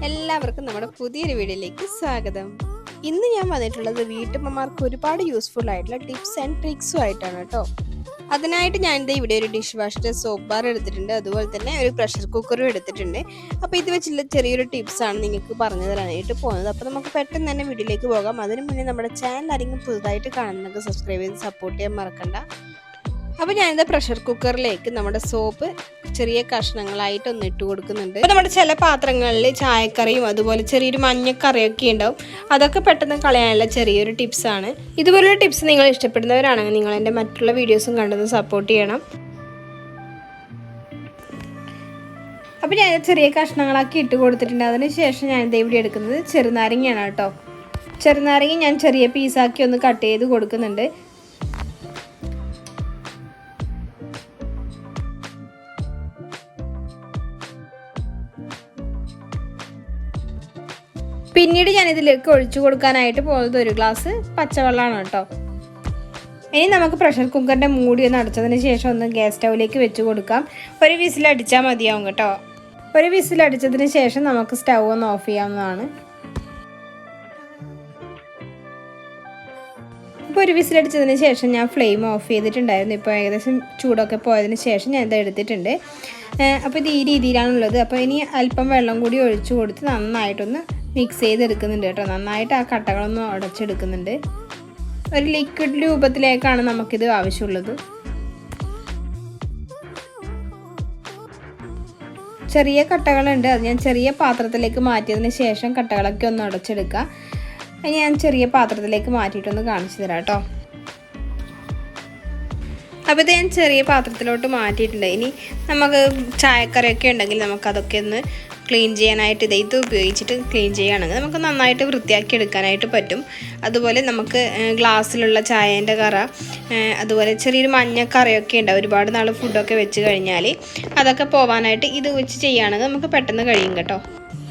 എല്ലാവർക്കും നമ്മുടെ പുതിയൊരു വീഡിയോയിലേക്ക് സ്വാഗതം. ഇന്ന് ഞാൻ വന്നിട്ടുള്ളത് വീട്ടമ്മമാർക്ക് ഒരുപാട് യൂസ്ഫുൾ ആയിട്ടുള്ള ടിപ്സ് ആൻഡ് ട്രിക്സും ആയിട്ടാണ് കേട്ടോ. അതിനായിട്ട് ഞാൻ ഇവിടെ ഒരു ഡിഷ് വാഷിൻ്റെ സോപ്പ് ബാർ എടുത്തിട്ടുണ്ട്, അതുപോലെ തന്നെ ഒരു പ്രഷർ കുക്കറും എടുത്തിട്ടുണ്ട്. അപ്പോൾ ഇത് വെച്ചുള്ള ചെറിയൊരു ടിപ്സാണ് നിങ്ങൾക്ക് പറഞ്ഞു തരാനായിട്ട് പോകുന്നത്. അപ്പോൾ നമുക്ക് പെട്ടെന്ന് തന്നെ വീഡിയോയിലേക്ക് പോകാം. അതിന് മുന്നേ നമ്മുടെ ചാനൽ ആരെങ്കിലും പുതുതായിട്ട് കാണുന്നതൊക്കെ സബ്സ്ക്രൈബ് ചെയ്ത് സപ്പോർട്ട് ചെയ്യാൻ മറക്കണ്ട. അപ്പോൾ ഞാനിത് പ്രഷർ കുക്കറിലേക്ക് നമ്മുടെ സോപ്പ് ചെറിയ കഷ്ണങ്ങളായിട്ട് ഒന്ന് ഇട്ട് കൊടുക്കുന്നുണ്ട്. അപ്പോൾ നമ്മുടെ ചില പാത്രങ്ങളിൽ ചായക്കറിയും അതുപോലെ ചെറിയൊരു മഞ്ഞക്കറിയൊക്കെ ഉണ്ടാവും, അതൊക്കെ പെട്ടെന്ന് കളയാനുള്ള ചെറിയൊരു ടിപ്സാണ്. ഇതുപോലുള്ള ടിപ്സ് നിങ്ങൾ ഇഷ്ടപ്പെടുന്നവരാണെങ്കിൽ നിങ്ങൾ എൻ്റെ മറ്റുള്ള വീഡിയോസും കണ്ടൊന്ന് സപ്പോർട്ട് ചെയ്യണം. അപ്പോൾ ഞാൻ ചെറിയ കഷ്ണങ്ങളാക്കി ഇട്ട് കൊടുത്തിട്ടുണ്ട്. അതിന് ശേഷം ഞാൻ ഇവിടെ എടുക്കുന്നത് ചെറുനാരങ്ങയാണ് കേട്ടോ. ചെറുനാരങ്ങ ഞാൻ ചെറിയ പീസാക്കി ഒന്ന് കട്ട് ചെയ്ത് കൊടുക്കുന്നുണ്ട്. പിന്നീട് ഞാൻ ഇതിലേക്ക് ഒഴിച്ചു കൊടുക്കാനായിട്ട് പോകുന്നത് ഒരു ഗ്ലാസ് പച്ചവെള്ളമാണ് കേട്ടോ. ഇനി നമുക്ക് പ്രഷർ കുക്കറിൻ്റെ മൂടി ഒന്ന് അടച്ചതിന് ശേഷം ഒന്ന് ഗ്യാസ് സ്റ്റൗവിലേക്ക് വെച്ച് കൊടുക്കാം. ഒരു വിസിലടിച്ചാൽ മതിയാവും കേട്ടോ. ഒരു വിസിലടിച്ചതിന് ശേഷം നമുക്ക് സ്റ്റൗ ഒന്ന് ഓഫ് ചെയ്യാവുന്നതാണ്. ഇപ്പോൾ ഒരു വിസിലടിച്ചതിന് ശേഷം ഞാൻ ഫ്ലെയിം ഓഫ് ചെയ്തിട്ടുണ്ടായിരുന്നു. ഇപ്പോൾ ഏകദേശം ചൂടൊക്കെ പോയതിന് ശേഷം ഞാൻ ഇത് എടുത്തിട്ടുണ്ട്. അപ്പോൾ ഇത് ഈ രീതിയിലാണുള്ളത്. അപ്പോൾ ഇനി അല്പം വെള്ളം കൂടി ഒഴിച്ചു കൊടുത്ത് നന്നായിട്ടൊന്ന് മിക്സ് ചെയ്തെടുക്കുന്നുണ്ട് കേട്ടോ. നന്നായിട്ട് ആ കട്ടകളൊന്ന് ഉടച്ചെടുക്കുന്നുണ്ട്. ഒരു ലിക്വിഡ് രൂപത്തിലേക്കാണ് നമുക്കിത് ആവശ്യമുള്ളത്. ചെറിയ കട്ടകളുണ്ട്, അത് ഞാൻ ചെറിയ പാത്രത്തിലേക്ക് മാറ്റിയതിന് ശേഷം കട്ടകളൊക്കെ ഒന്ന് ഉടച്ചെടുക്കുക. ഇനി ഞാൻ ചെറിയ പാത്രത്തിലേക്ക് മാറ്റിയിട്ടൊന്ന് കാണിച്ചു തരാം കേട്ടോ. അപ്പോൾ ഇത് ഞാൻ ചെറിയ പാത്രത്തിലോട്ട് മാറ്റിയിട്ടുണ്ട്. ഇനി നമുക്ക് ചായക്കറിയൊക്കെ ഉണ്ടെങ്കിൽ നമുക്കതൊക്കെ ഒന്ന് ക്ലീൻ ചെയ്യാനായിട്ട് ഇത് ഉപയോഗിച്ചിട്ട് ക്ലീൻ ചെയ്യുകയാണെങ്കിൽ നമുക്ക് നന്നായിട്ട് വൃത്തിയാക്കി എടുക്കാനായിട്ട് പറ്റും. അതുപോലെ നമുക്ക് ഗ്ലാസ്സിലുള്ള ചായേൻ്റെ കറ, അതുപോലെ ചെറിയൊരു മഞ്ഞക്കറിയൊക്കെ ഉണ്ടാവും, ഒരുപാട് നാൾ ഫുഡൊക്കെ വെച്ച് കഴിഞ്ഞാൽ അതൊക്കെ പോകാനായിട്ട് ഇത് വെച്ച് ചെയ്യുകയാണെങ്കിൽ നമുക്ക് പെട്ടെന്ന് കഴിയും കേട്ടോ.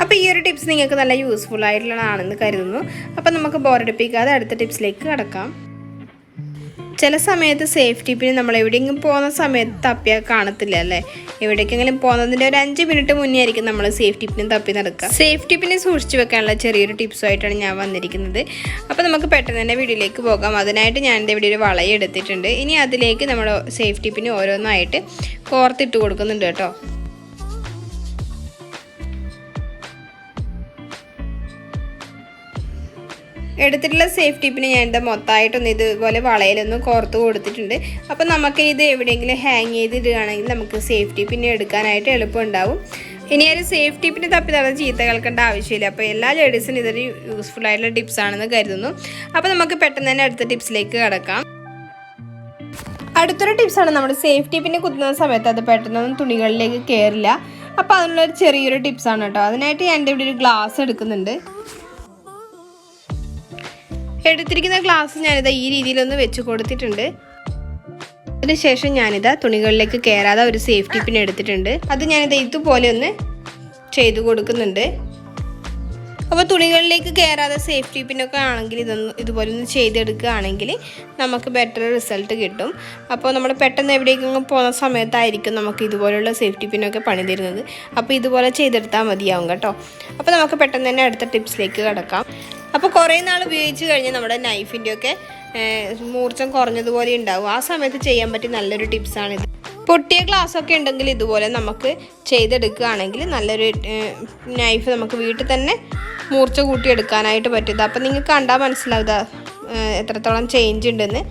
അപ്പോൾ ഈ ഒരു ടിപ്സ് നിങ്ങൾക്ക് നല്ല യൂസ്ഫുൾ ആയിട്ടുള്ളതാണെന്ന് കരുതുന്നു. അപ്പോൾ നമുക്ക് ബോറടിപ്പിക്കാതെ അടുത്ത ടിപ്സിലേക്ക് കടക്കാം. ചില സമയത്ത് സേഫ്റ്റി പിൻ നമ്മൾ എവിടെയെങ്കിലും പോകുന്ന സമയത്ത് തപ്പിയാൽ കാണത്തില്ല അല്ലേ. എവിടേക്കെങ്കിലും പോകുന്നതിൻ്റെ ഒരു 5 മിനിറ്റ് മുന്നേ ആയിരിക്കും നമ്മൾ സേഫ്റ്റി പിൻ തപ്പി നടക്കുക. സേഫ്റ്റി പിൻ സൂക്ഷിച്ച് വെക്കാനുള്ള ചെറിയൊരു ടിപ്സുമായിട്ടാണ് ഞാൻ വന്നിരിക്കുന്നത്. അപ്പോൾ നമുക്ക് പെട്ടെന്ന് തന്നെ വീഡിയോയിലേക്ക് പോകാം. അതിനായിട്ട് ഞാൻ ഇവിടെ ഒരു വളയം എടുത്തിട്ടുണ്ട്. ഇനി അതിലേക്ക് നമ്മൾ സേഫ്റ്റി പിൻ ഓരോന്നായിട്ട് കോർത്തിട്ട് കൊടുക്കുന്നുണ്ട് കേട്ടോ. എടുത്തിട്ടുള്ള സേഫ്റ്റി പിന് ഞാൻ ഇത് മൊത്തമായിട്ടൊന്ന് ഇതുപോലെ വളയിലൊന്ന് കോർത്ത് കൊടുത്തിട്ടുണ്ട്. അപ്പോൾ നമുക്ക് ഇത് എവിടെയെങ്കിലും ഹാങ് ചെയ്തിടുകയാണെങ്കിൽ നമുക്ക് സേഫ്റ്റി പിന്നെ എടുക്കാനായിട്ട് എളുപ്പമുണ്ടാവും. ഇനി ഒരു സേഫ്റ്റി പിന്നെ തപ്പി നടന്ന് ചീത്ത കേൾക്കേണ്ട ആവശ്യമില്ല. അപ്പോൾ എല്ലാ ലേഡീസിനും ഇതൊരു യൂസ്ഫുൾ ആയിട്ടുള്ള ടിപ്സാണെന്ന് കരുതുന്നു. അപ്പോൾ നമുക്ക് പെട്ടെന്ന് തന്നെ അടുത്ത ടിപ്സിലേക്ക് കടക്കാം. അടുത്തൊരു ടിപ്സാണ്, നമ്മൾ സേഫ്റ്റി പിന്നെ കുത്തുന്ന സമയത്ത് അത് പെട്ടെന്നൊന്നും തുണികളിലേക്ക് കയറില്ല. അപ്പോൾ അതിനുള്ളൊരു ചെറിയൊരു ടിപ്സാണ് കേട്ടോ. അതിനായിട്ട് ഞാൻ ഇവിടെ ഒരു ഗ്ലാസ് എടുക്കുന്നുണ്ട്. എടുത്തിരിക്കുന്ന ഗ്ലാസ് ഞാനിതാ ഈ രീതിയിലൊന്ന് വെച്ച് കൊടുത്തിട്ടുണ്ട്. അതിനുശേഷം ഞാനിതാ തുണികളിലേക്ക് കയറാതെ ഒരു സേഫ്റ്റി പിൻ എടുത്തിട്ടുണ്ട്. അത് ഞാനിതാ ഇതുപോലെ ഒന്ന് ചെയ്ത് കൊടുക്കുന്നുണ്ട്. അപ്പോൾ തുണികളിലേക്ക് കയറാതെ സേഫ്റ്റി പിന്നൊക്കെ ആണെങ്കിൽ ഇതുപോലെ ഒന്ന് ചെയ്തെടുക്കുകയാണെങ്കിൽ നമുക്ക് ബെറ്റർ റിസൾട്ട് കിട്ടും. അപ്പോൾ നമ്മൾ പെട്ടെന്ന് എവിടേക്കെങ്കിലും പോകുന്ന സമയത്തായിരിക്കും നമുക്ക് ഇതുപോലുള്ള സേഫ്റ്റി പിന്നൊക്കെ പണി തരുന്നത്. അപ്പോൾ ഇതുപോലെ ചെയ്തെടുത്താൽ മതിയാവും കേട്ടോ. അപ്പോൾ നമുക്ക് പെട്ടെന്ന് തന്നെ അടുത്ത ടിപ്സിലേക്ക് കടക്കാം. അപ്പോൾ കുറേ നാൾ ഉപയോഗിച്ച് കഴിഞ്ഞാൽ നമ്മുടെ നൈഫിൻ്റെയൊക്കെ മൂർച്ചം കുറഞ്ഞതുപോലെ ഉണ്ടാവും. ആ സമയത്ത് ചെയ്യാൻ പറ്റിയ നല്ലൊരു ടിപ്സാണിത്. പൊട്ടിയ ഗ്ലാസ്സൊക്കെ ഉണ്ടെങ്കിൽ ഇതുപോലെ നമുക്ക് ചെയ്തെടുക്കുകയാണെങ്കിൽ നല്ലൊരു നൈഫ് നമുക്ക് വീട്ടിൽ തന്നെ മൂർച്ച കൂട്ടിയെടുക്കാനായിട്ട് പറ്റും. അപ്പോൾ നിങ്ങൾക്ക് കണ്ടാൽ മനസ്സിലാവുക എത്രത്തോളം ചേഞ്ച് ഉണ്ടെന്ന്.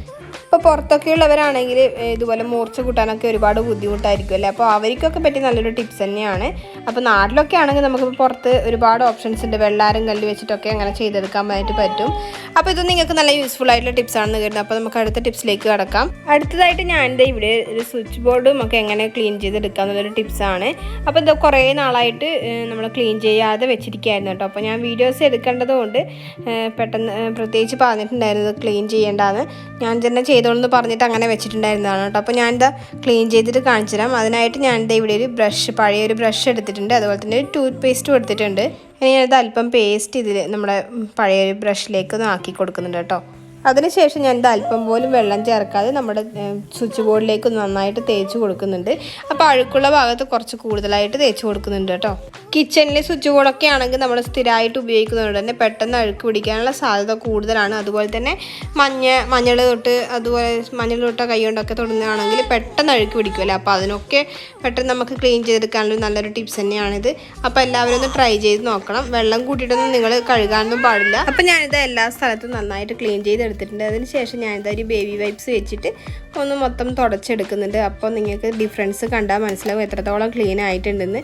ഇപ്പോൾ പുറത്തൊക്കെ ഉള്ളവരാണെങ്കിൽ ഇതുപോലെ മൂർച്ച കൂട്ടാനൊക്കെ ഒരുപാട് ബുദ്ധിമുട്ടായിരിക്കും അല്ലേ. അപ്പോൾ അവർക്കൊക്കെ പറ്റിയ നല്ലൊരു ടിപ്സ് തന്നെയാണ്. അപ്പോൾ നാട്ടിലൊക്കെ ആണെങ്കിൽ നമുക്ക് പുറത്ത് ഒരുപാട് ഓപ്ഷൻസ് ഉണ്ട്, വെള്ളാരം കല്ല് വെച്ചിട്ടൊക്കെ അങ്ങനെ ചെയ്തെടുക്കാനായിട്ട് പറ്റും. അപ്പോൾ ഇത് നിങ്ങൾക്ക് നല്ല യൂസ്ഫുൾ ആയിട്ടുള്ള ടിപ്സാണെന്ന് കരുതുന്നു. അപ്പോൾ നമുക്ക് അടുത്ത ടിപ്സിലേക്ക് കടക്കാം. അടുത്തതായിട്ട് ഞാൻ ഇവിടെ ഒരു സ്വിച്ച് ബോർഡും ഒക്കെ എങ്ങനെ ക്ലീൻ ചെയ്തെടുക്കുക എന്നുള്ളൊരു ടിപ്സാണ്. അപ്പോൾ ഇത് കുറേ നാളായിട്ട് നമ്മൾ ക്ലീൻ ചെയ്യാതെ വെച്ചിരിക്കുകയായിരുന്നു കേട്ടോ. അപ്പോൾ ഞാൻ വീഡിയോസ് എടുക്കേണ്ടത് കൊണ്ട് പെട്ടെന്ന് പ്രത്യേകിച്ച് പറഞ്ഞിട്ടുണ്ടായിരുന്നത് ക്ലീൻ ചെയ്യേണ്ടതെന്ന്. ഞാൻ തന്നെ ചെയ്ത ചെയ്തോളെന്ന് പറഞ്ഞിട്ട് അങ്ങനെ വെച്ചിട്ടുണ്ടായിരുന്നതാണ് കേട്ടോ. അപ്പോൾ ഞാനിതാ ക്ലീൻ ചെയ്തിട്ട് കാണിച്ചു തരാം. അതിനായിട്ട് ഞാനിതാ ഇവിടെ ഒരു പഴയൊരു ബ്രഷ് എടുത്തിട്ടുണ്ട്, അതുപോലെ തന്നെ ഒരു ടൂത്ത് പേസ്റ്റും എടുത്തിട്ടുണ്ട്. ഇനി ഞാനിത് അല്പം പേസ്റ്റ് ഇതിൽ നമ്മുടെ പഴയൊരു ബ്രഷിലേക്ക് ഒന്ന് ആക്കി കൊടുക്കുന്നുണ്ട് കേട്ടോ. അതിനുശേഷം ഞാനിത് അല്പം പോലും വെള്ളം ചേർക്കാതെ നമ്മുടെ സ്വിച്ച് ബോർഡിലേക്ക് നന്നായിട്ട് തേച്ച് കൊടുക്കുന്നുണ്ട്. അപ്പോൾ അഴുക്കുള്ള ഭാഗത്ത് കുറച്ച് കൂടുതലായിട്ട് തേച്ച് കൊടുക്കുന്നുണ്ട് കേട്ടോ. കിച്ചണിലെ സ്വിച്ച് ബോർഡൊക്കെ ആണെങ്കിൽ നമ്മൾ സ്ഥിരമായിട്ട് ഉപയോഗിക്കുന്നതുകൊണ്ട് തന്നെ പെട്ടെന്ന് അഴുക്ക് പിടിക്കാനുള്ള സാധ്യത കൂടുതലാണ്. അതുപോലെ തന്നെ മഞ്ഞൾ തൊട്ട കൈ കൊണ്ടൊക്കെ തൊടുന്നതാണെങ്കിൽ പെട്ടെന്ന് അഴുക്ക് പിടിക്കുമല്ലോ. അപ്പോൾ അതിനൊക്കെ പെട്ടെന്ന് നമുക്ക് ക്ലീൻ ചെയ്തെടുക്കാനുള്ള നല്ലൊരു ടിപ്സ് തന്നെയാണിത്. അപ്പോൾ എല്ലാവരും ഒന്ന് ട്രൈ ചെയ്ത് നോക്കണം. വെള്ളം കൂട്ടിയിട്ടൊന്നും നിങ്ങൾ കഴുകാനൊന്നും പാടില്ല. അപ്പോൾ ഞാനിത് എല്ലാ സ്ഥലത്തും നന്നായിട്ട് ക്ലീൻ ചെയ്തെടുത്തിട്ടുണ്ട്. അതിന് ശേഷം ഞാനിത് ഒരു ബേബി വൈപ്സ് വെച്ചിട്ട് ഒന്ന് മൊത്തം തുടച്ചെടുക്കുന്നുണ്ട്. അപ്പോൾ നിങ്ങൾക്ക് ഡിഫറൻസ് കണ്ടാൽ മനസ്സിലാവും എത്രത്തോളം ക്ലീൻ ആയിട്ടുണ്ടെന്ന്.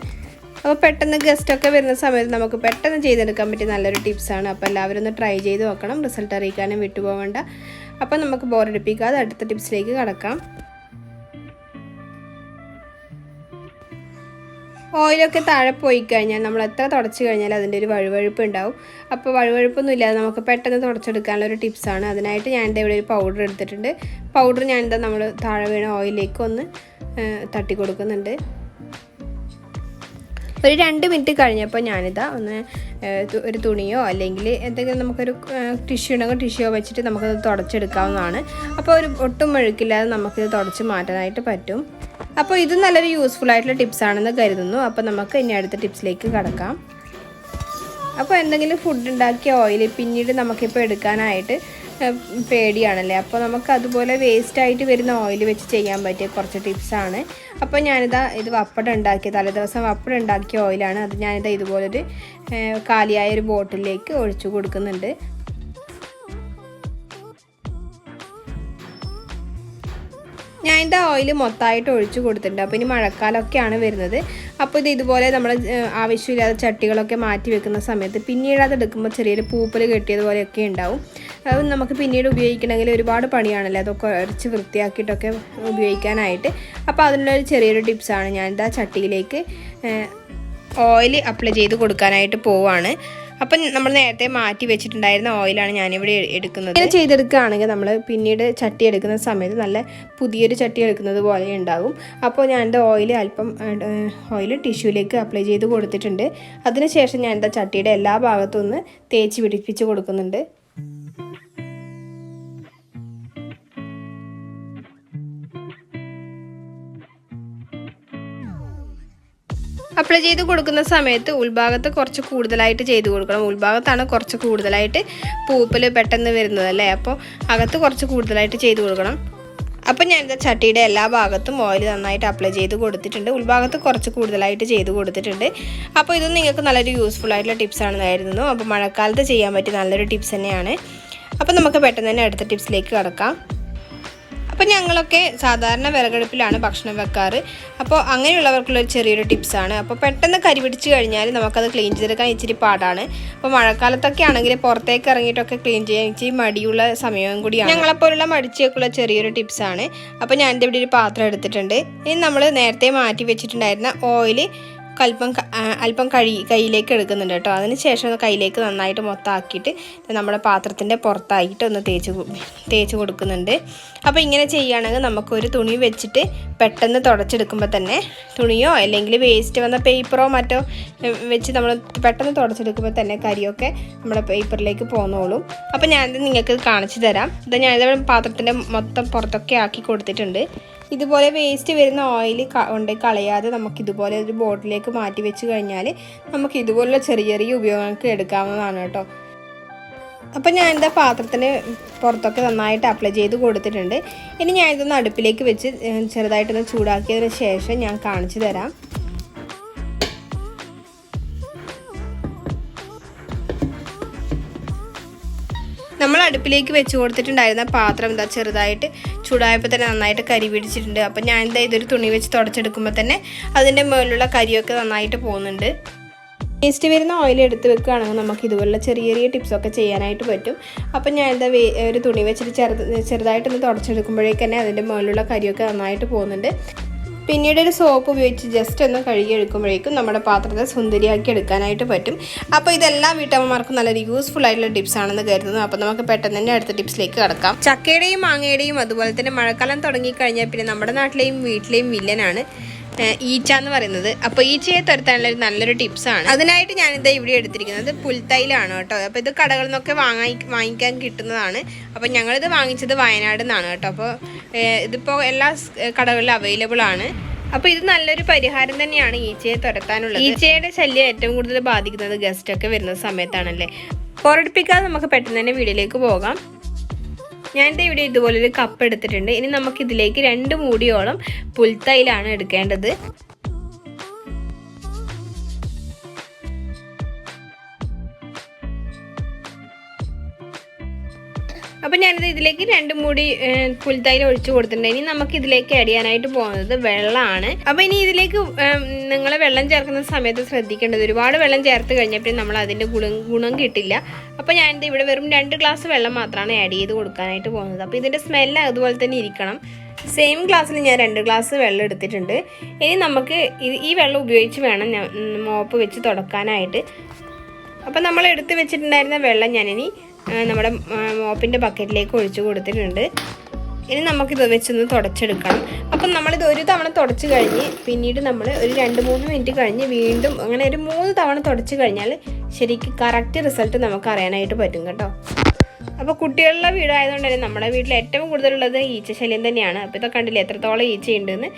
അപ്പോൾ പെട്ടെന്ന് ഗസ്റ്റൊക്കെ വരുന്ന സമയത്ത് നമുക്ക് പെട്ടെന്ന് ചെയ്തെടുക്കാൻ പറ്റിയ നല്ലൊരു ടിപ്സാണ്. അപ്പോൾ എല്ലാവരും ഒന്ന് ട്രൈ ചെയ്ത് നോക്കണം. റിസൾട്ട് അറിയിക്കാനും വിട്ടുപോകണ്ട. അപ്പോൾ നമുക്ക് ബോറടിപ്പിക്കാതെ അടുത്ത ടിപ്സിലേക്ക് കടക്കാം. ഓയിലൊക്കെ താഴെ പോയി കഴിഞ്ഞാൽ നമ്മൾ എത്ര തുടച്ച് കഴിഞ്ഞാൽ അതിൻ്റെ ഒരു വഴുവഴുപ്പ് ഉണ്ടാവും. അപ്പോൾ വഴുവഴുപ്പൊന്നും ഇല്ലാതെ നമുക്ക് പെട്ടെന്ന് തുടച്ചെടുക്കാനുള്ള ഒരു ടിപ്സാണ്. അതിനായിട്ട് ഞാനിവിടെ ഒരു പൗഡർ എടുത്തിട്ടുണ്ട്. പൗഡർ ഞാനിതാ നമ്മൾ താഴെ വീണ ഓയിലേക്ക് ഒന്ന് തട്ടി കൊടുക്കുന്നുണ്ട്. ഒരു 2 മിനിറ്റ് കഴിഞ്ഞപ്പോൾ ഞാനിതാ ഒന്ന് ഒരു തുണിയോ അല്ലെങ്കിൽ എന്തെങ്കിലും നമുക്കൊരു ടിഷ്യൂ ഉണ്ടെങ്കിൽ ടിഷ്യോ വെച്ചിട്ട് നമുക്കത് തുടച്ചെടുക്കാവുന്നതാണ്. അപ്പോൾ ഒട്ടും മെഴുക്കില്ലാതെ നമുക്കിത് തുടച്ച് മാറ്റാനായിട്ട് പറ്റും. അപ്പോൾ ഇത് നല്ലൊരു യൂസ്ഫുൾ ആയിട്ടുള്ള ടിപ്സാണെന്ന് കരുതുന്നു. അപ്പോൾ നമുക്ക് ഇനി അടുത്ത ടിപ്സിലേക്ക് കടക്കാം. അപ്പോൾ എന്തെങ്കിലും ഫുഡ് ഉണ്ടാക്കിയ ഓയിൽ പിന്നീട് നമുക്കിപ്പോൾ എടുക്കാനായിട്ട് പേടിയാണല്ലേ. അപ്പോൾ നമുക്ക് അതുപോലെ വേസ്റ്റായിട്ട് വരുന്ന ഓയിൽ വെച്ച് ചെയ്യാൻ പറ്റിയ കുറച്ച് ടിപ്സാണ്. അപ്പോൾ ഞാനിതാ ഇത് തലേദിവസം വപ്പടം ഉണ്ടാക്കിയ ഓയിലാണ്. അത് ഞാനിതാ ഇതുപോലൊരു കാലിയായ ഒരു ബോട്ടിലേക്ക് ഒഴിച്ചു കൊടുക്കുന്നുണ്ട്. ഞാനിതാ ഓയിൽ മൊത്തമായിട്ട് ഒഴിച്ചു കൊടുത്തിട്ടുണ്ട്. അപ്പോൾ ഇനി മഴക്കാലമൊക്കെയാണ് വരുന്നത്. അപ്പോൾ ഇതുപോലെ നമ്മൾ ആവശ്യമില്ലാത്ത ചട്ടികളൊക്കെ മാറ്റി വെക്കുന്ന സമയത്ത് പിന്നീട് അത് എടുക്കുമ്പോൾ ചെറിയൊരു പൂപ്പൽ കെട്ടിയതുപോലെയൊക്കെ ഉണ്ടാവും. അത് നമുക്ക് പിന്നീട് ഉപയോഗിക്കണമെങ്കിൽ ഒരുപാട് പണിയാണല്ലോ അതൊക്കെ അരച്ച് വൃത്തിയാക്കിയിട്ടൊക്കെ ഉപയോഗിക്കാനായിട്ട്. അപ്പോൾ അതിനുള്ളൊരു ചെറിയൊരു ടിപ്സാണ്. ഞാനിതാ ചട്ടിയിലേക്ക് ഓയിൽ അപ്ലൈ ചെയ്ത് കൊടുക്കാനായിട്ട് പോവുകയാണ്. അപ്പം നമ്മൾ നേരത്തെ മാറ്റി വെച്ചിട്ടുണ്ടായിരുന്ന ഓയിലാണ് ഞാനിവിടെ എടുക്കുന്നത്. ഇങ്ങനെ ചെയ്തെടുക്കുകയാണെങ്കിൽ നമ്മൾ പിന്നീട് ചട്ടി എടുക്കുന്ന സമയത്ത് നല്ല പുതിയൊരു ചട്ടി എടുക്കുന്നത് പോലെ ഉണ്ടാകും. അപ്പോൾ ഞാനെൻ്റെ ഓയിൽ ടിഷ്യൂലേക്ക് അപ്ലൈ ചെയ്ത് കൊടുത്തിട്ടുണ്ട്. അതിനുശേഷം ഞാനെൻ്റെ ചട്ടിയുടെ എല്ലാ ഭാഗത്തും ഒന്ന് തേച്ച് പിടിപ്പിച്ച് കൊടുക്കുന്നുണ്ട്. അപ്ലൈ ചെയ്ത് കൊടുക്കുന്ന സമയത്ത് ഉൾഭാഗത്ത് കുറച്ച് കൂടുതലായിട്ട് ചെയ്ത് കൊടുക്കണം. ഉൾഭാഗത്താണ് കുറച്ച് കൂടുതലായിട്ട് പൂപ്പൽ പെട്ടെന്ന് വരുന്നത് അല്ലേ. അപ്പോൾ അകത്ത് കുറച്ച് കൂടുതലായിട്ട് ചെയ്ത് കൊടുക്കണം. അപ്പോൾ ഞാനിത് ചട്ടിയുടെ എല്ലാ ഭാഗത്തും ഓയിൽ നന്നായിട്ട് അപ്ലൈ ചെയ്ത് കൊടുത്തിട്ടുണ്ട്. ഉൾഭാഗത്ത് കുറച്ച് കൂടുതലായിട്ട് ചെയ്ത് കൊടുത്തിട്ടുണ്ട്. അപ്പോൾ ഇത് നിങ്ങൾക്ക് നല്ലൊരു യൂസ്ഫുൾ ആയിട്ടുള്ള ടിപ്സാണെന്ന് കരുതുന്നു. അപ്പോൾ മഴക്കാലത്ത് ചെയ്യാൻ പറ്റിയ നല്ലൊരു ടിപ്സ് തന്നെയാണ്. അപ്പോൾ നമുക്ക് പെട്ടെന്ന് തന്നെ അടുത്ത ടിപ്സിലേക്ക് കടക്കാം. അപ്പോൾ ഞങ്ങളൊക്കെ സാധാരണ വിറകടുപ്പിലാണ് ഭക്ഷണം വെക്കാറ്. അപ്പോൾ അങ്ങനെയുള്ളവർക്കുള്ളൊരു ചെറിയൊരു ടിപ്സാണ്. അപ്പോൾ പെട്ടെന്ന് കരി പിടിച്ച് കഴിഞ്ഞാൽ നമുക്കത് ക്ലീൻ ചെയ്തെടുക്കാൻ ഇച്ചിരി പാടാണ്. അപ്പോൾ മഴക്കാലത്തൊക്കെ ആണെങ്കിൽ പുറത്തേക്ക് ഇറങ്ങിയിട്ടൊക്കെ ക്ലീൻ ചെയ്യാൻ ഇച്ചിരി മടിയുള്ള സമയവും കൂടിയാണ്. ഞങ്ങളെപ്പോലുള്ള മടിച്ചേക്കുള്ള ചെറിയൊരു ടിപ്സാണ്. അപ്പോൾ ഞാനിൻ്റെ ഇവിടെ ഒരു പാത്രം എടുത്തിട്ടുണ്ട്. ഇനി നമ്മൾ നേരത്തെ മാറ്റി വെച്ചിട്ടുണ്ടായിരുന്ന ഓയിൽ അല്പം കയ്യിലേക്ക് എടുക്കുന്നുണ്ട് കേട്ടോ. അതിന് ശേഷം കയ്യിലേക്ക് നന്നായിട്ട് മൊത്തമാക്കിയിട്ട് നമ്മുടെ പാത്രത്തിൻ്റെ പുറത്തായിട്ട് ഒന്ന് തേച്ച് കൊടുക്കുന്നുണ്ട്. അപ്പോൾ ഇങ്ങനെ ചെയ്യുകയാണെങ്കിൽ നമുക്കൊരു തുണി വെച്ചിട്ട് പെട്ടെന്ന് തുടച്ചെടുക്കുമ്പോൾ തന്നെ തുണിയോ അല്ലെങ്കിൽ വേസ്റ്റ് വന്ന പേപ്പറോ മറ്റോ വെച്ച് നമ്മൾ പെട്ടെന്ന് തുടച്ചെടുക്കുമ്പോൾ തന്നെ കരിയൊക്കെ നമ്മുടെ പേപ്പറിലേക്ക് പോന്നോളും. അപ്പോൾ ഞാനിത് നിങ്ങൾക്ക് കാണിച്ചു തരാം. ഇത് ഞാനിത് പാത്രത്തിൻ്റെ മൊത്തം പുറത്തൊക്കെ ആക്കി കൊടുത്തിട്ടുണ്ട്. ഇതുപോലെ വേസ്റ്റ് വരുന്ന ഓയിൽ കൊണ്ട് കളയാതെ നമുക്കിതുപോലെ ഒരു ബോട്ടിലേക്ക് മാറ്റി വെച്ച് കഴിഞ്ഞാൽ നമുക്ക് ഇതുപോലുള്ള ചെറിയ ചെറിയ ഉപയോഗങ്ങൾക്ക് എടുക്കാവുന്നതാണ് കേട്ടോ. അപ്പോൾ ഞാനിതാ പാത്രത്തിന് പുറത്തൊക്കെ നന്നായിട്ട് അപ്ലൈ ചെയ്ത് കൊടുത്തിട്ടുണ്ട്. ഇനി ഞാനിതൊന്ന് അടുപ്പിലേക്ക് വെച്ച് ചെറുതായിട്ടൊന്ന് ചൂടാക്കിയതിന് ശേഷം ഞാൻ കാണിച്ചു തരാം. നമ്മൾ അടുപ്പിലേക്ക് വെച്ച് കൊടുത്തിട്ടുണ്ടായിരുന്ന പാത്രം എന്താ ചെറുതായിട്ട് ചൂടായപ്പോൾ തന്നെ നന്നായിട്ട് കരി പിടിച്ചിട്ടുണ്ട്. അപ്പം ഞാനിതാ ഇതൊരു തുണി വെച്ച് തുടച്ചെടുക്കുമ്പോൾ തന്നെ അതിൻ്റെ മുകളിലുള്ള കരിയൊക്കെ നന്നായിട്ട് പോകുന്നുണ്ട്. വേസ്റ്റ് വരുന്ന ഓയിൽ എടുത്ത് വെക്കുകയാണെങ്കിൽ നമുക്ക് ഇതുപോലുള്ള ചെറിയ ചെറിയ ടിപ്സൊക്കെ ചെയ്യാനായിട്ട് പറ്റും. അപ്പം ഞാനിതാ ഒരു തുണി വെച്ചിട്ട് ചെറുതായിട്ടൊന്ന് തുടച്ചെടുക്കുമ്പോഴേക്ക് തന്നെ അതിൻ്റെ മുകളിലുള്ള കരിയൊക്കെ നന്നായിട്ട് പോകുന്നുണ്ട്. പിന്നീട് ഒരു സോപ്പ് ഉപയോഗിച്ച് ജസ്റ്റ് ഒന്ന് കഴുകിയെടുക്കുമ്പോഴേക്കും നമ്മുടെ പാത്രത്തെ സുന്ദരിയാക്കി എടുക്കാനായിട്ട് പറ്റും. അപ്പോൾ ഇതെല്ലാം വീട്ടമ്മമാർക്കും നല്ലൊരു യൂസ്ഫുൾ ആയിട്ടുള്ള ടിപ്സ് ആണെന്ന് കരുതുന്നു. അപ്പോൾ നമുക്ക് പെട്ടെന്ന് തന്നെ അടുത്ത ടിപ്സിലേക്ക് കടക്കാം. ചക്കയുടെയും മാങ്ങയുടെയും അതുപോലെ തന്നെ മഴക്കാലം തുടങ്ങിക്കഴിഞ്ഞാൽ പിന്നെ നമ്മുടെ നാട്ടിലെയും വീട്ടിലെയും വില്ലനാണ് ഈച്ച എന്ന് പറയുന്നത്. അപ്പോൾ ഈച്ചയെ തുരത്താനുള്ള ഒരു നല്ലൊരു ടിപ്സാണ്. അതിനായിട്ട് ഞാനിത് ഇവിടെ എടുത്തിരിക്കുന്നത് പുൽത്തൈലാണ് കേട്ടോ. അപ്പോൾ ഇത് കടകളിൽ നിന്നൊക്കെ വാങ്ങിക്കാൻ കിട്ടുന്നതാണ്. അപ്പോൾ ഞങ്ങളിത് വാങ്ങിച്ചത് വയനാട് നിന്നാണ് കേട്ടോ. അപ്പോൾ ഇതിപ്പോൾ എല്ലാ കടകളിലും അവൈലബിൾ ആണ്. അപ്പോൾ ഇത് നല്ലൊരു പരിഹാരം തന്നെയാണ് ഈച്ചയെ തുരത്താനുള്ളത്. ഈച്ചയുടെ ശല്യം ഏറ്റവും കൂടുതൽ ബാധിക്കുന്നത് ഗസ്റ്റൊക്കെ വരുന്ന സമയത്താണല്ലേ. പോരടിപ്പിക്കാതെ നമുക്ക് പെട്ടെന്ന് തന്നെ വീഡിയോയിലേക്ക് പോകാം. ഞാനിത് ഇവിടെ ഇതുപോലൊരു കപ്പ് എടുത്തിട്ടുണ്ട്. ഇനി നമുക്കിതിലേക്ക് 2 മൂടിയോളം പുൽത്തൈലാണ് എടുക്കേണ്ടത്. അപ്പോൾ ഞാനിത് ഇതിലേക്ക് 2 മൂടി പുൽത്തൈല ഒഴിച്ചു കൊടുത്തിട്ടുണ്ട്. ഇനി നമുക്ക് ഇതിലേക്ക് ആഡ് ചെയ്യാനായിട്ട് പോകുന്നത് വെള്ളമാണ്. അപ്പോൾ ഇനി ഇതിലേക്ക് നിങ്ങൾ വെള്ളം ചേർക്കുന്ന സമയത്ത് ശ്രദ്ധിക്കേണ്ടത്, ഒരുപാട് വെള്ളം ചേർത്ത് കഴിഞ്ഞപ്പോൾ നമ്മൾ അതിൻ്റെ ഗുണം കിട്ടില്ല. അപ്പോൾ ഞാനിത് ഇവിടെ വെറും 2 ഗ്ലാസ് വെള്ളം മാത്രമാണ് ആഡ് ചെയ്ത് കൊടുക്കാനായിട്ട് പോകുന്നത്. അപ്പോൾ ഇതിൻ്റെ സ്മെല്ല് അതുപോലെ തന്നെ ഇരിക്കണം. സെയിം ഗ്ലാസ്സിൽ ഞാൻ 2 ഗ്ലാസ് വെള്ളം എടുത്തിട്ടുണ്ട്. ഇനി നമുക്ക് ഈ വെള്ളം ഉപയോഗിച്ച് വേണം മോപ്പ് വെച്ച് തുടക്കാനായിട്ട്. അപ്പോൾ നമ്മൾ എടുത്ത് വെച്ചിട്ടുണ്ടായിരുന്ന വെള്ളം ഞാനിനി നമ്മുടെ മോപ്പിൻ്റെ ബക്കറ്റിലേക്ക് ഒഴിച്ചു കൊടുത്തിട്ടുണ്ട്. ഇനി നമുക്കിത് വെച്ചൊന്ന് തുടച്ചെടുക്കണം. അപ്പം നമ്മളിത് ഒരു തവണ തുടച്ച് കഴിഞ്ഞ് പിന്നീട് നമ്മൾ ഒരു 2-3 മിനിറ്റ് കഴിഞ്ഞ് വീണ്ടും അങ്ങനെ ഒരു 3 തവണ തുടച്ച് കഴിഞ്ഞാൽ ശരിക്കും കറക്റ്റ് റിസൾട്ട് നമുക്ക് അറിയാനായിട്ട് പറ്റും കേട്ടോ. അപ്പോൾ കുട്ടികളുടെ വീടായതുകൊണ്ട് തന്നെ നമ്മുടെ വീട്ടിൽ ഏറ്റവും കൂടുതലുള്ളത് ഈച്ച ശല്യം തന്നെയാണ്. അപ്പോൾ ഇതൊക്കെ കണ്ടില്ലേ എത്രത്തോളം ഈച്ചയുണ്ടെന്ന്.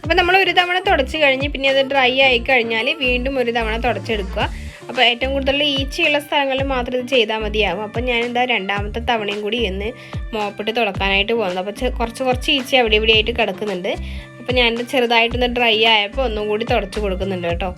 അപ്പോൾ നമ്മൾ ഒരു തവണ തുടച്ച് കഴിഞ്ഞ് പിന്നെ അത് ഡ്രൈ ആയി കഴിഞ്ഞാൽ വീണ്ടും ഒരു തവണ തുടച്ചെടുക്കുക. അപ്പോൾ ഏറ്റവും കൂടുതൽ ഈച്ചയുള്ള സ്ഥലങ്ങളിൽ മാത്രം ഇത് ചെയ്താൽ മതിയാകും. അപ്പോൾ ഞാനെന്താ 2ാമത്തെ തവണയും കൂടി ഇന്ന് മോപ്പിട്ട് തുടക്കാനായിട്ട് പോകുന്നത്. അപ്പോൾ കുറച്ച് ഈച്ച അവിടെ ഇവിടെ ആയിട്ട് കിടക്കുന്നുണ്ട്. അപ്പോൾ ഞാനിത് ചെറുതായിട്ടൊന്ന് ഡ്രൈ ആയപ്പോൾ ഒന്നും കൂടി തുടച്ച് കൊടുക്കുന്നുണ്ട് കേട്ടോ.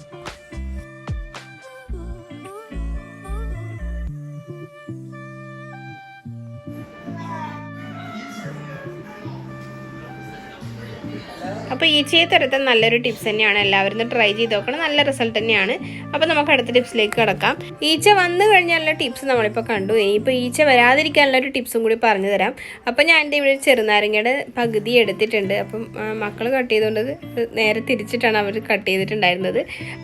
അപ്പോൾ ഈച്ചയെ തുരത്താൻ നല്ലൊരു ടിപ്സ് തന്നെയാണ്. എല്ലാവരും ട്രൈ ചെയ്ത് നോക്കണം. നല്ല റിസൾട്ട് തന്നെയാണ്. അപ്പോൾ നമുക്ക് അടുത്ത ടിപ്സിലേക്ക് കിടക്കാം. ഈച്ച വന്നു കഴിഞ്ഞാലുള്ള ടിപ്സ് നമ്മളിപ്പോൾ കണ്ടു. ഇനിയിപ്പോൾ ഈച്ച വരാതിരിക്കാനുള്ള ഒരു ടിപ്സും കൂടി പറഞ്ഞു തരാം. അപ്പോൾ ഞാൻ എൻ്റെ ഇവിടെ ചെറുനാരങ്ങയുടെ പകുതി എടുത്തിട്ടുണ്ട്. അപ്പം മക്കൾ കട്ട് ചെയ്തുകൊണ്ട് നേരെ തിരിച്ചിട്ടാണ് അവർ കട്ട് ചെയ്തിട്ടുണ്ടായിരുന്നത്.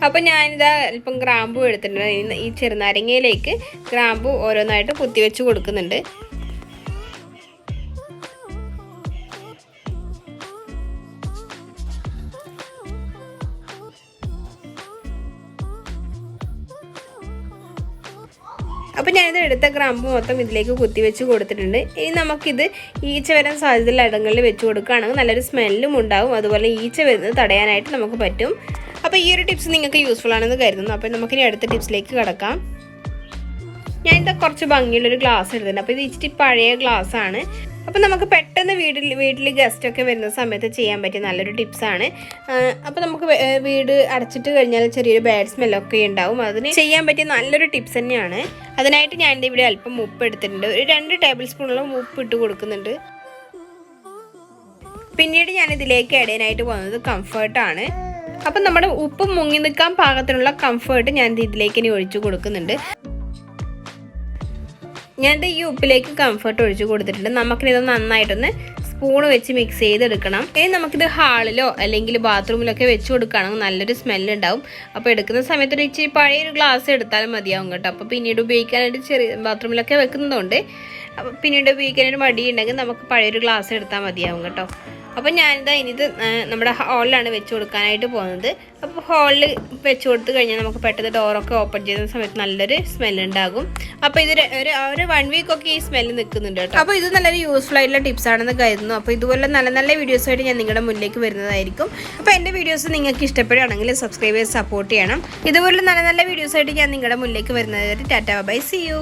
അപ്പോൾ ഞാനിതാ അല്പം ഗ്രാമ്പൂ എടുത്തിട്ടുണ്ട്. ഈ ചെറുനാരങ്ങയിലേക്ക് ഗ്രാമ്പൂ ഓരോന്നായിട്ട് കുത്തിവെച്ച് കൊടുക്കുന്നുണ്ട്. അപ്പോൾ ഞാനിത് എടുത്ത ഗ്രാമ്പ് മൊത്തം ഇതിലേക്ക് കുത്തിവെച്ച് കൊടുത്തിട്ടുണ്ട്. ഇനി നമുക്കിത് ഈച്ച വരാൻ സാധ്യതയുള്ള ഇടങ്ങളിൽ വെച്ച് കൊടുക്കുകയാണെങ്കിൽ നല്ലൊരു സ്മെല്ലും ഉണ്ടാകും. അതുപോലെ ഈച്ച വരുന്നത് തടയാനായിട്ട് നമുക്ക് പറ്റും. അപ്പോൾ ഈ ഒരു ടിപ്സ് നിങ്ങൾക്ക് യൂസ്ഫുൾ ആണെന്ന് കരുതുന്നു. അപ്പോൾ നമുക്കിനി അടുത്ത ടിപ്സിലേക്ക് കടക്കാം. ഞാനിത് കുറച്ച് ഭംഗിയുള്ളൊരു ഗ്ലാസ് എടുത്തിട്ടുണ്ട്. അപ്പോൾ ഇത് ഇച്ചിരി പഴയ ഗ്ലാസ്സാണ്. അപ്പോൾ നമുക്ക് പെട്ടെന്ന് വീട്ടിൽ ഗസ്റ്റൊക്കെ വരുന്ന സമയത്ത് ചെയ്യാൻ പറ്റിയ നല്ലൊരു ടിപ്സാണ്. അപ്പോൾ നമുക്ക് വീട് അടച്ചിട്ട് കഴിഞ്ഞാൽ ചെറിയൊരു ബാഡ് സ്മെല്ലൊക്കെ ഉണ്ടാവും. അതിന് ചെയ്യാൻ പറ്റിയ നല്ലൊരു ടിപ്സ് തന്നെയാണ്. അതിനായിട്ട് ഞാൻ ഇവിടെ അല്പം ഉപ്പ് എടുത്തിട്ടുണ്ട്. ഒരു 2 ടേബിൾ സ്പൂണോളം ഉപ്പ് ഇട്ട് കൊടുക്കുന്നുണ്ട്. പിന്നീട് ഞാൻ ഇതിലേക്ക് ആഡ് ചെയ്യാനായിട്ട് പോകുന്നത് കംഫർട്ടാണ്. അപ്പം നമ്മുടെ ഉപ്പ് മുങ്ങി നിൽക്കാൻ പാകത്തിനുള്ള കംഫർട്ട് ഞാൻ ഇതിലേക്ക് ഇനി ഒഴിച്ചു കൊടുക്കുന്നുണ്ട്. ഞാനിത് ഈ ഉപ്പിലേക്ക് കംഫർട്ട് ഒഴിച്ച് കൊടുത്തിട്ടുണ്ട്. നമുക്കിത് നന്നായിട്ടൊന്ന് സ്പൂൺ വെച്ച് മിക്സ് ചെയ്തെടുക്കണം. ഇനി നമുക്കിത് ഹാളിലോ അല്ലെങ്കിൽ ബാത്റൂമിലൊക്കെ വെച്ച് കൊടുക്കുകയാണെങ്കിൽ നല്ലൊരു സ്മെല്ല് ഉണ്ടാവും. അപ്പോൾ എടുക്കുന്ന സമയത്ത് ഒരു ഇച്ചിരി പഴയൊരു ഗ്ലാസ് എടുത്താലും മതിയാവും കേട്ടോ. അപ്പോൾ പിന്നീട് ഉപയോഗിക്കാനായിട്ട് ചെറിയ ബാത്റൂമിലൊക്കെ വെക്കുന്നതുകൊണ്ട് അപ്പോൾ പിന്നീട് ഉപയോഗിക്കാനായിട്ട് മടിയുണ്ടെങ്കിൽ നമുക്ക് പഴയൊരു ഗ്ലാസ് എടുത്താൽ മതിയാവും കേട്ടോ. അപ്പോൾ ഞാനിതാ ഇനിത് നമ്മുടെ ഹാളിലാണ് വെച്ച് കൊടുക്കാനായിട്ട് പോകുന്നത്. അപ്പോൾ ഹാളിൽ വെച്ച് കൊടുത്തു കഴിഞ്ഞാൽ നമുക്ക് പെട്ടെന്ന് ഡോറൊക്കെ ഓപ്പൺ ചെയ്യുന്ന സമയത്ത് നല്ലൊരു സ്മെല്ല് ഉണ്ടാകും. അപ്പോൾ ഇത് ഒരു 1 വീക്കൊക്കെ ഈ സ്മെല്ല് നിൽക്കുന്നുണ്ട് കേട്ടോ. അപ്പോൾ ഇത് നല്ലൊരു യൂസ്ഫുൾ ആയിട്ടുള്ള ടിപ്സ് ആണെന്ന് കരുതുന്നു. അപ്പോൾ ഇതുപോലെ നല്ല വീഡിയോസായിട്ട് ഞാൻ നിങ്ങളുടെ മുന്നിലേക്ക് വരുന്നതായിരിക്കും. അപ്പോൾ എൻ്റെ വീഡിയോസ് നിങ്ങൾക്ക് ഇഷ്ടപ്പെടുകയാണെങ്കിൽ സബ്സ്ക്രൈബ് ചെയ്ത് സപ്പോർട്ട് ചെയ്യണം. ഇതുപോലെ നല്ല വീഡിയോസായിട്ട് ഞാൻ നിങ്ങളുടെ മുന്നിലേക്ക് വരുന്നതായിട്ട് ടാറ്റാ ബൈ സീ യു.